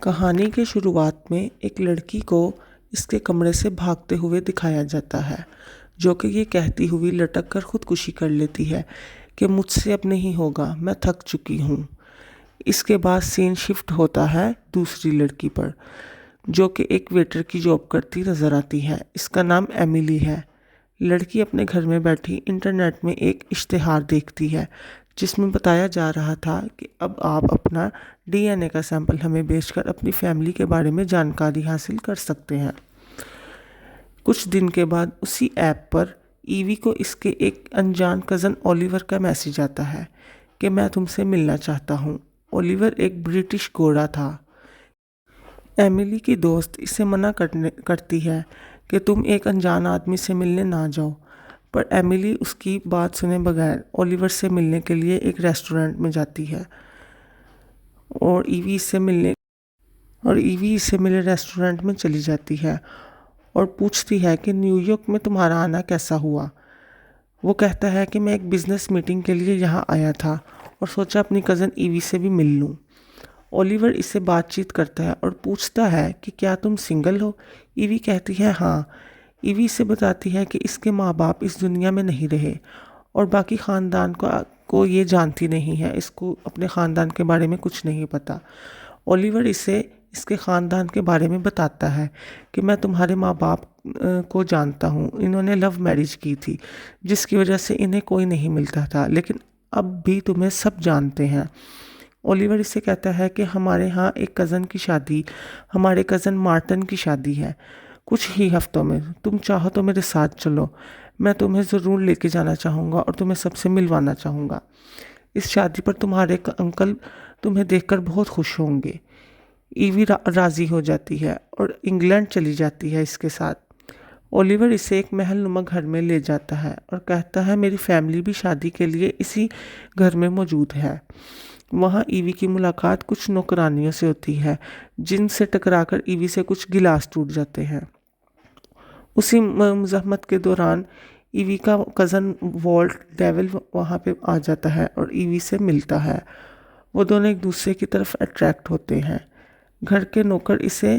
कहानी की शुरुआत में एक लड़की को इसके कमरे से भागते हुए दिखाया जाता है, जो कि ये कहती हुई लटक कर खुदकुशी कर लेती है कि मुझसे अब नहीं होगा, मैं थक चुकी हूँ। इसके बाद सीन शिफ्ट होता है दूसरी लड़की पर, जो कि एक वेटर की जॉब करती नजर आती है। इसका नाम एमिली है। लड़की अपने घर में बैठी इंटरनेट में एक इश्तिहार देखती है, जिसमें बताया जा रहा था कि अब आप अपना डीएनए का सैंपल हमें भेजकर अपनी फैमिली के बारे में जानकारी हासिल कर सकते हैं। कुछ दिन के बाद उसी ऐप पर ईवी को इसके एक अनजान कज़न ओलिवर का मैसेज आता है कि मैं तुमसे मिलना चाहता हूँ। ओलिवर एक ब्रिटिश गोरा था। एमिली की दोस्त इसे मना करती है कि तुम एक अनजान आदमी से मिलने ना जाओ, पर एमिली उसकी बात सुने बगैर ओलिवर से मिलने के लिए एक रेस्टोरेंट में जाती है और ईवी इससे मिले रेस्टोरेंट में चली जाती है और पूछती है कि न्यूयॉर्क में तुम्हारा आना कैसा हुआ। वो कहता है कि मैं एक बिजनेस मीटिंग के लिए यहाँ आया था और सोचा अपनी कज़न ईवी से भी मिल लूँ। ओलिवर इससे बातचीत करता है और पूछता है कि क्या तुम सिंगल हो। ईवी कहती है हाँ। ईवी से बताती है कि इसके माँ बाप इस दुनिया में नहीं रहे और बाकी ख़ानदान को ये जानती नहीं है। इसको अपने ख़ानदान के बारे में कुछ नहीं पता। ओलिवर इसे इसके ख़ानदान के बारे में बताता है कि मैं तुम्हारे माँ बाप को जानता हूँ। इन्होंने लव मैरिज की थी, जिसकी वजह से इन्हें कोई नहीं मिलता था, लेकिन अब भी तुम्हें सब जानते हैं। ओलिवर इससे कहता है कि हमारे यहाँ एक कज़न की शादी, हमारे कज़न मार्टिन की शादी है कुछ ही हफ्तों में। तुम चाहो तो मेरे साथ चलो, मैं तुम्हें ज़रूर लेके जाना चाहूँगा और तुम्हें सबसे मिलवाना चाहूँगा। इस शादी पर तुम्हारे अंकल तुम्हें देखकर बहुत खुश होंगे। ईवी राज़ी हो जाती है और इंग्लैंड चली जाती है इसके साथ। ओलिवर इसे एक महल नुमा घर में ले जाता है और कहता है मेरी फैमिली भी शादी के लिए इसी घर में मौजूद है। वहाँ ईवी की मुलाकात कुछ नौकरानियों से होती है, जिनसे टकराकर ईवी से कुछ गिलास टूट जाते हैं। उसी मज़ाहमत के दौरान ईवी का कज़न वॉल्ट डेविल वहाँ पे आ जाता है और ईवी से मिलता है। वो दोनों एक दूसरे की तरफ अट्रैक्ट होते हैं। घर के नौकर इसे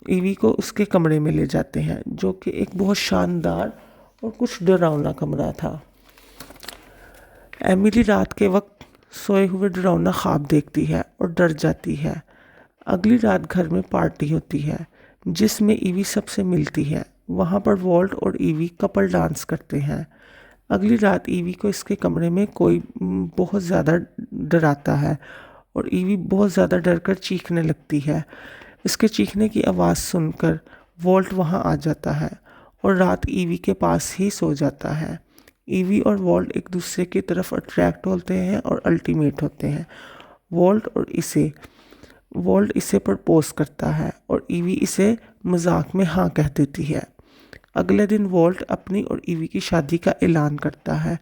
ईवी को उसके कमरे में ले जाते हैं, जो कि एक बहुत शानदार और कुछ डरावना कमरा था। एमिली रात के वक्त सोए हुए डरावना ख्वाब देखती है और डर जाती है। अगली रात घर में पार्टी होती है, जिसमें ईवी सबसे मिलती है। वहाँ पर वॉल्ट और ईवी कपल डांस करते हैं। अगली रात ईवी को इसके कमरे में कोई बहुत ज़्यादा डराता है और ईवी बहुत ज़्यादा डरकर चीखने लगती है। इसके चीखने की आवाज़ सुनकर वॉल्ट वहाँ आ जाता है और रात ईवी के पास ही सो जाता है। ईवी और वॉल्ट एक दूसरे की तरफ अट्रैक्ट होते हैं और अल्टीमेट होते हैं। वॉल्ट इसे प्रपोज करता है और ईवी इसे मजाक में हाँ कह देती है। अगले दिन वॉल्ट अपनी और ईवी की शादी का ऐलान करता है।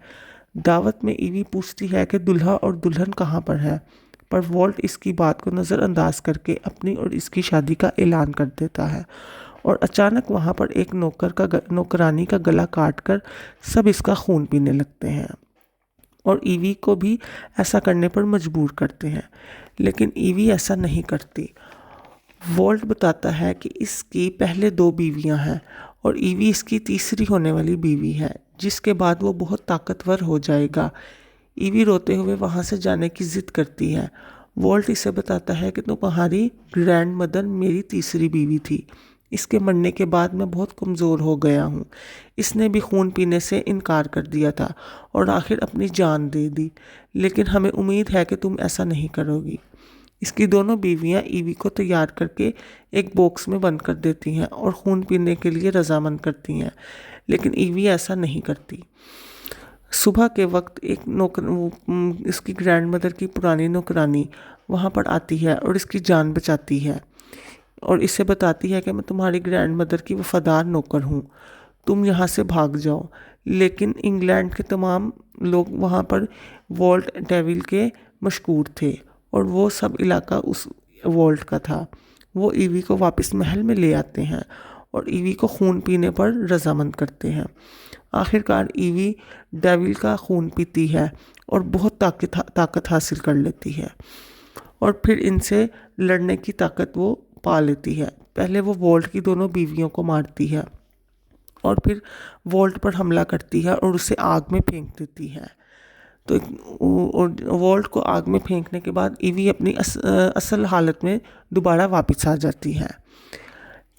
दावत में ईवी पूछती है कि दूल्हा और दुल्हन कहाँ पर है, पर वॉल्ट इसकी बात को नज़रअंदाज करके अपनी और इसकी शादी का ऐलान कर देता है और अचानक वहाँ पर एक नौकरानी का गला काटकर सब इसका खून पीने लगते हैं और ईवी को भी ऐसा करने पर मजबूर करते हैं, लेकिन ईवी ऐसा नहीं करती। वॉल्ट बताता है कि इसकी पहले 2 बीवियां हैं और ईवी इसकी तीसरी होने वाली बीवी है, जिसके बाद वो बहुत ताकतवर हो जाएगा। ईवी रोते हुए वहाँ से जाने की जिद करती है। वॉल्ट इसे बताता है कि तुम्हारी ग्रैंड मदर मेरी तीसरी बीवी थी। इसके मरने के बाद मैं बहुत कमज़ोर हो गया हूँ। इसने भी खून पीने से इनकार कर दिया था और आखिर अपनी जान दे दी, लेकिन हमें उम्मीद है कि तुम ऐसा नहीं करोगी। इसकी दोनों बीवियां ईवी को तैयार करके एक बॉक्स में बंद कर देती हैं और खून पीने के लिए रजामंद करती हैं, लेकिन ईवी ऐसा नहीं करती। सुबह के वक्त एक इसकी ग्रैंड मदर की पुरानी नौकरानी वहाँ पर आती है और इसकी जान बचाती है और इसे बताती है कि मैं तुम्हारी ग्रैंड मदर की वफादार नौकर हूँ, तुम यहाँ से भाग जाओ। लेकिन इंग्लैंड के तमाम लोग वहाँ पर वॉल्ट डेविल के मशहूर थे और वो सब इलाका उस वॉल्ट का था। वो ईवी को वापस महल में ले आते हैं और ईवी को खून पीने पर रजामंद करते हैं। आखिरकार ईवी डेविल का खून पीती है और बहुत ताकत हासिल कर लेती है और फिर इनसे लड़ने की ताकत वो पा लेती है। पहले वो वोल्ट की दोनों बीवियों को मारती है और फिर वोल्ट पर हमला करती है और उसे आग में फेंक देती है। तो वोल्ट को आग में फेंकने के बाद ईवी अपनी असल हालत में दोबारा वापस आ जाती है।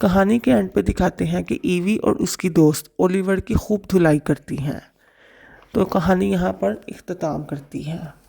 कहानी के एंड पे दिखाते हैं कि ईवी और उसकी दोस्त ओलिवर की खूब धुलाई करती हैं। तो कहानी यहाँ पर इख्तिताम करती है।